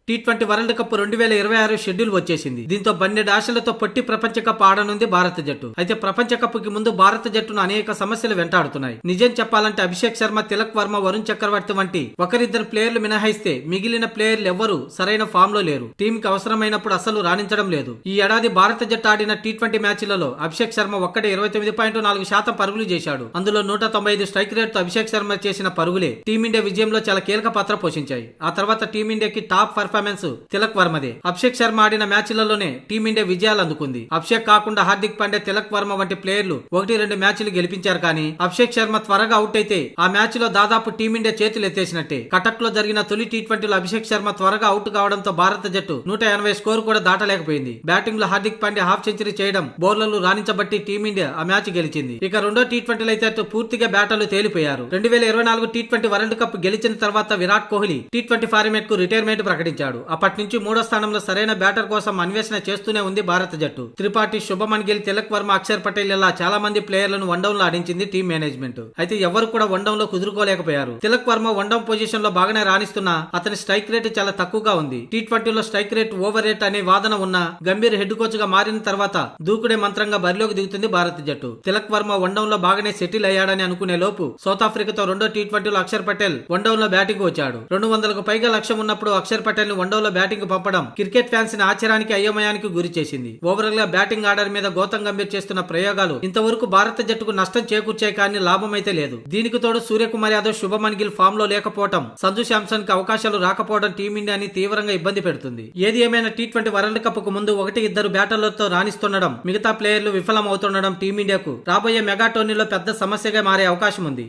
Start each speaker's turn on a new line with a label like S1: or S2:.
S1: T20 world cup 2026 schedule వచ్చేసింది. దీంతో 12 ఆశలతో పొట్టి ప్రపంచ కప్ ఆడనుంది భారత జట్టు. అయితే ప్రపంచ కప్ కి ముందు భారత జట్టును అనేక సమస్యలు వెంటాడుతున్నాయి. నిజం చెప్పాలంటే అభిషేక్ శర్మ, తిలక్ వర్మ, వరుణ్ చక్రవర్తి వంటి ఒకరిద్దరు ప్లేయర్లు మినహాయిస్తే మిగిలిన ప్లేయర్లు ఎవ్వరూ సరైన ఫామ్ లో లేరు. టీమ్ కి అవసరమైనప్పుడు అసలు రాణించడం లేదు. ఈ ఏడాది భారత జట్టు ఆడిన టీ20 మ్యాచ్లలో అభిషేక్ శర్మ ఒక్కడే 29.4% పరుగులు చేశాడు. అందులో 195 స్ట్రైక్ రేట్ తో అభిషేక్ శర్మ చేసిన పరుగులే టీమిండియా విజయంలో చాలా కీలక పాత్ర పోషించాయి. ఆ తర్వాత టీమిండియాకి టాప్ పర్ఫార్మెన్స్ తిలక్ వర్మదే. అభిషేక్ శర్మ ఆడిన మ్యాచ్లలోనే టీమిండియా విజయాలు అందుకుంది. అభిషేక్ కాకుండా హార్దిక్ పాండ్యా, తిలక్ వర్మ వంటి ప్లేయర్లు 1-2 మ్యాచ్లు గెలిపించారు. కానీ అభిషేక్ శర్మ త్వరగా అవుట్ అయితే ఆ మ్యాచ్ లో దాదాపు టీమిండియా చేతులు ఎత్తేసినట్టే. కటక్ లో జరిగిన తొలి టీ20లో అభిషేక్ శర్మ త్వరగా అవుట్ కావడంతో భారత జట్టు 180 స్కోర్ కూడా దాటలేకపోయింది. బ్యాటింగ్ లో హార్దిక్ పాండ్యా హాఫ్ సెంచరీ చేయడం, బౌలర్లు రాణించబట్టి టీమిండియా ఆ మ్యాచ్ గెలిచింది. ఇక రెండో టీ20లో అయితే అటు పూర్తిగా బ్యాటర్లు తేలిపోయారు. 2024 టీ20 వరల్డ్ కప్ గెలిచిన తర్వాత విరాట్ కోహ్లీ టీ20 ఫార్మాట్ కు రిటైర్మెంట్ ప్రకటించాడు. అప్పటి నుంచి 3వ స్థానంలో సరైన బ్యాటర్ కోసం అన్వేషణ చేస్తూనే ఉంది భారత జట్టు. త్రిపాఠి, శుభమన్ గిల్, తిలక్ వర్మ, అక్షర్ పటేల్ ఇలా చాలా మంది ప్లేయర్లను వన్డౌన్ లో ఆడించింది టీం మేనేజ్మెంట్. అయితే ఎవరు కూడా వన్డౌన్ లో కుదురుకోలేకపోయారు. తిలక్ వర్మ వన్డౌన్ పొజిషన్ లో బాగానే రాణిస్తున్నా అతని స్ట్రైక్ రేట్ చాలా తక్కువగా ఉంది. టీ20లో స్ట్రైక్ రేట్ ఓవర్ రేట్ అనే వాదన ఉన్న గంభీర్ హెడ్ కోచ్ గా మారిన తర్వాత దూకుడే మంత్రంగా బరిలోకి దిగుతుంది భారత జట్టు. తిలక్ వర్మ వన్డౌన్ లో బాగానే సెటిల్ అయ్యాడని అనుకునే లోపు సౌత్ ఆఫ్రికాతో రెండో టీ20లో అక్షర్ పటేల్ వన్డౌన్ లో బ్యాటింగ్ వచ్చాడు. 200కు పైగా లక్ష్యం ఉన్నప్పుడు అక్షర్ పటేల్ ని వన్డౌన్ లో బ్యాటింగ్ పంపడం క్రికెట్ ఫ్యాన్స్ ని ఆశ్చర్యానికి, అయోమయానికి గురి చేసింది. ఓవరాల్ గా బ్యాటింగ్ ఆర్డర్ మీద గౌతమ్ గంభీర్ చేస్తున్న ప్రయోగాలు ఇంతవరకు భారత జట్టుకు నష్టం చేకూర్చాయి, కానీ లాభం అయితే లేదు. దీనికి తోడు సూర్యకుమార్ యాదవ్, శుభమన్ గిల్ ఫామ్ లో లేకపోవడం, సంజు శాంసన్ కి అవకాశాలు రాకపోవడం టీమిండియాని తీవ్రంగా ఇబ్బంది పెడుతుంది. ఏది ఏమైనా టీ20 వరల్డ్ కప్ కు ముందు 1-2 బ్యాటర్లతో రాణిస్తుండడం, మిగతా ప్లేయర్లు విఫలం అవుతుండడం టీమిండియాకు రాబోయే మెగా టోర్నీలో పెద్ద సమస్యగా మారే అవకాశం ఉంది.